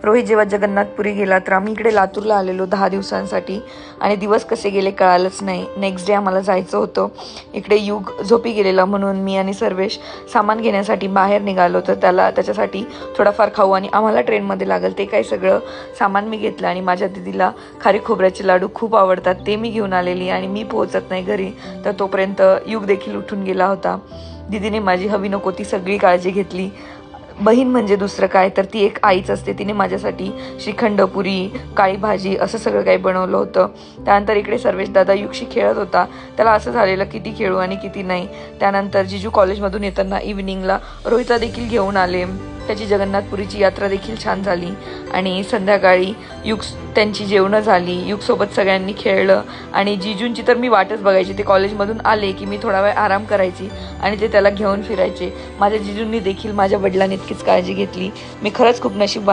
रोहित जेव्हा जगन्नाथपुरी गेला तर आम्ही इकडे लातूरला आलेलो 10 दिवसांसाठी आणि दिवस कसे गेले कळालंच नाही. नेक्स्ट डे आम्हाला जायचं होतं. इकडे युग झोपी गेलेला म्हणून मी आणि सर्वेश सामान घेण्यासाठी बाहेर निघालो. तर त्याच्यासाठी थोडाफार खाऊ आणि आम्हाला ट्रेनमध्ये लागेल ते काही सगळं सामान मी घेतलं आणि माझ्या दीदीला खारी खोबऱ्याचे लाडू खूप आवडतात ते मी घेऊन आलेली आणि मी पोहोचत नाही घरी तर तोपर्यंत युग देखील उठून गेला होता. दीदीने माझी हवी नको ती सगळी काळजी घेतली. बहीण म्हणजे दुसरं काय तर ती एक आईच असते. तिने माझ्यासाठी श्रीखंड, पुरी, काळी भाजी असं सगळं काही बनवलं होतं. त्यानंतर इकडे सर्वेश दादा युगशी खेळत होता. त्याला असं झालेलं किती खेळू आणि किती नाही. त्यानंतर जिजू कॉलेजमधून येताना इव्हिनिंगला रोहितला देखील घेऊन आले. त्याची जगन्नाथपुरीची यात्रा देखील छान झाली आणि संध्याकाळी त्यांची जेवणं झाली. युगसोबत सगळ्यांनी खेळलं आणि जिजूंची तर मी वाटच बघायची. ते कॉलेजमधून आले की मी थोडा वेळ आराम करायची आणि ते त्याला घेऊन फिरायचे. माझ्या जिजूंनी देखील माझ्या वडिलांनी इतकीच काळजी घेतली. मी खरंच खूप नशीबवान